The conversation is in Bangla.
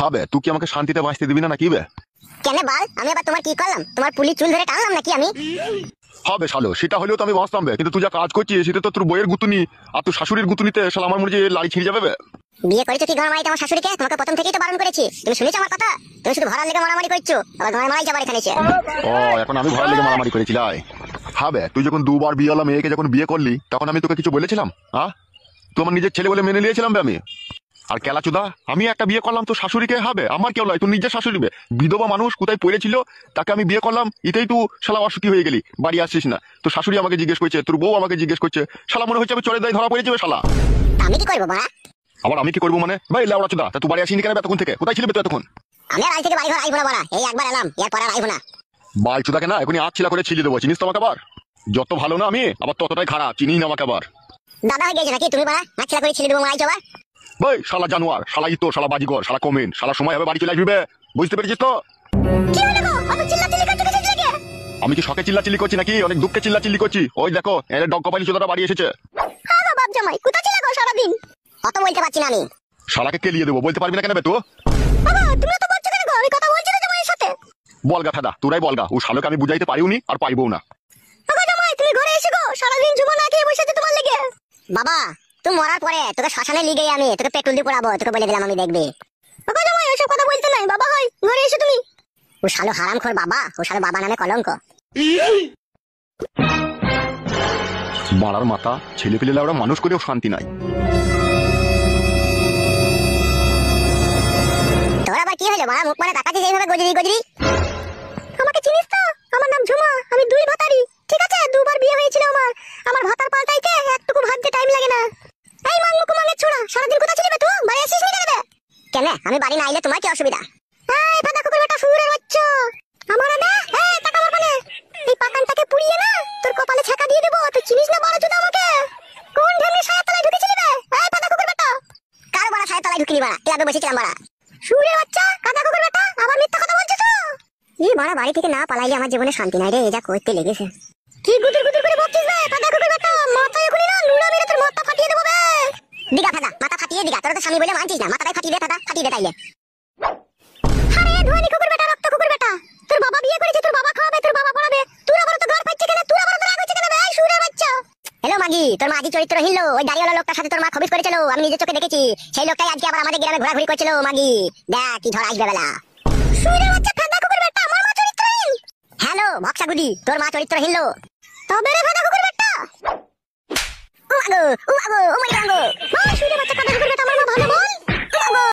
হবে তুই কি আমাকে শান্তিতে বাঁচতে দিবি না নাকি বে? কেন বল, আমি আবার তোমার কি করলাম? তোমার পুলিশ চুল ধরে টানলাম নাকি আমি? হবে শালো, সেটা হলেও তো আমি বাঁচতাম বে, কিন্তু তুই যা কাজ করছিস সেটা তো তোর বইয়ের গুতুনি আর তোর শাশুড়ির গুতুনিতে শালা আমার মনে হয় লাড়ি ছিঁড়ে যাবে বে। বিয়ে করেছো কি ঘর মারিতে আমার শাশুড়িকে? তোমাকে প্রথম থেকেই তো বারণ করেছি। তুমি শুনেছো আমার কথা? তুমি শুধু ঘরের লেগে মারামারি করছো, আবার ঘরে মারাই যাবার এখানে এসে। ও এখন আমি ভয়ের লেগে মারামারি করেছিলাই? হবে তুই যখন দুবার বিয়েওয়ালা মেয়েকে যখন বিয়ে করলি তখন আমি তোকে কিছু বলেছিলাম? হ্যাঁ, তুই আমার নিজের ছেলে বলে মেনে নিয়েছিলাম বে আমি। আর কেলাচুদা, আমি একটা বিয়ে করলাম তো শাশুড়িকে, হবে আমার কেউ নয়, তুই নিজের শাশুড়ি বে। বিধবা মানুষ কোথায় পড়েছিল তাকে আমি বিয়ে করলাম, এটাই তুই শালা অসুখী হয়ে গেলি, বাড়ি আসছিস না। তো শাশুড়ি আমাকে জিজ্ঞেস করছে, তোর বউ আমাকে জিজ্ঞেস করছে, শালা মনে হচ্ছে আমি চলে যাই, ধরা পড়ে যাবে শালা। আমি কি করবো মা? আবার আমি কি করবো মানে? ভাই লেওড়া চুদা, তা তুই বাড়ি আসিনি কেন এতক্ষণ থেকে? কোথায় ছিলি তুই এতক্ষণ? আমি আর আজ থেকে বাড়ি ঘর আইবো না বড়া, এই একবার এলাম, এরপর আর আইবো না। বাল চুদাকে না এখনই আচ্ছিলা করে ছিলি দেবো, চিনিস তো আমাকে? আবার যত ভালো না আমি আবার ততটাই খারাপ, চিনিস না আমাকে আবার? দাদা হয়ে গেছে নাকি তুমি বড়া? মাছলা করে ছেলে দেবো মারাই যাবা? ভাই শালা জানোয়ার, শালা ইতো, শালা বাজিগর, শালা কমেন, শালা সময় হবে বাড়ি চলে আসবি বে, বুঝতে পেরেছিস তো? কি হলো গো, অত চিল্লাচিল্লি করছো কিসের জন্য? আমি কি শখে চিল্লা চিল্লি করছি নাকি অনেক দুঃখে চিল্লা চিল্লি করছি? ওই দেখো এর ডগ কপালি চোদাটা বাড়ি এসেছে। হ্যাঁ গো বাপ জামাই, কোথা ছিল গো সারাদিন? অত বলতে পারছি না আমি। শালাকে কেলিয়ে দেবো, বলতে পারবি না কেন বে তুই? বাবা তুমি তো বলছো কেন গো? আমি কথা বলছি না জামাইয়ের সাথে। বলগা ফাদা, তোরাই বলগা, ও শালোকে আমি বুঝাইতে পারিওনি আর পাইবও না। বাবা জামাই তুমি ঘরে এসে গো, সারাদিন জুমা না খেয়ে বসে আছি তোমার লেগে। বাবা তুই মরার পরে তোকে শ্মশানে নিয়ে গিয়ে আমি তোকে পেট্রোল দিয়ে পোড়াবো, তোকে বলে দিলাম আমি, দেখবি? বাবা জামাই ওসব কথা বলতে নাই, বাবা হয় ঘরে এসে তুমি। ও শালো হারামখোর বাবা, ও শালো বাবা নামে কলঙ্ক। মারার মাথা, ছেলে পেলে ওরা মানুষ করেও শান্তি নাই। তোর আবার কি হলো মারা? মুখ মানে তাকাচ্ছিস এইভাবে গজরি গজরি? আমাকে চিনিস তো? আমার নাম ঝুমা, আমি দুই ভাতারি, ঠিক আছে? দুবার বিয়ে হয়েছিল আমার। আমার ভাতার পাল্টাইতে একটুকু ভাবতে টাইম লাগে না। এই মাঙ্গু মাঙ্গে ছোড়া, সারাদিন কোথা ছিলি বে তুই? বাড়ি আসিস নি কেন বে? কেন আমি বাড়ি না আইলে তোমার কি অসুবিধা? এই ফাদা কুকুর বেটা শুয়োরের বাচ্চা, আমার না এই টাকা মারবানে এই পাকানটাকে পুড়িয়ে না তোর কপালে ছ্যাঁকা দিয়ে দেব। তুই চিনিস না বড় চোদা আমাকে? কোন ঢেমনি সায়া তলায় ঢুকেছিলি বে? এই ফাদা কুকুর বেটা, কার বড় সায়া তলায় ঢুকিলি বাড়া? ক্লাবে বসেছিলাম বাড়া। শুয়োরের বাচ্চা, কাদা কুকুর বেটা, আবার মিথ্যা কথা বলছিস তো? এই বাড়া বাড়ি থেকে না পালাইলে আমার জীবনে শান্তি নাই রে, যা করতে লেগেছে। কি গুদুর গুদুর করে বকছিস বে ফাদা কুকুর বেটা? মাথায় এখনি না নুড়া মেরে তোর মাথা ফাটিয়ে দেব বে। দিগা ফাদা, মাথা ফাটিয়ে দিগা, তোর তো স্বামী বলে মানছিস না, মাথাটাই ফাটিয়ে দে ফাদা, ফাটিয়ে দে তাইলে। আরে ধোয়ানি কুকুর বেটা, রক্ত কুকুর বেটা, তোর বাবা বিয়ে করেছে, তোর বাবা খাওয়াবে, তোর বাবা পড়াবে, তুই আবার তো ঘর পাচ্ছে কেন? তুই আবার তো রাগ হচ্ছে কেন বে? এই শুয়োরের বাচ্চা। হ্যালো মাগি, তোর মা আজ চরিত্রহীন লো, ওই দাড়িওয়ালা লোকটার সাথে তোর মা খবিস করেছিল, আমি নিজের চোখে দেখেছি। সেই লোকটাই আজকে আবার আমাদের গ্রামে ঘোরাঘুরি করছিল। মাগি দেখ কি ঝড় আসবে বেলা। শুয়োরের বাচ্চা ফাদা কুকুর বেটা, আমার মা চরিত্রহীন? হ্যালো ভক্সাগুদি, তোর মা চরিত্রহীন লো? তবে রে ফাদা কুকুর বেটা। ও আগো ও আগো ও মাই গাঙ্গো, শুয়োরের বাচ্চা ফাদা কুকুর বেটা, আমার মা ভালো বল।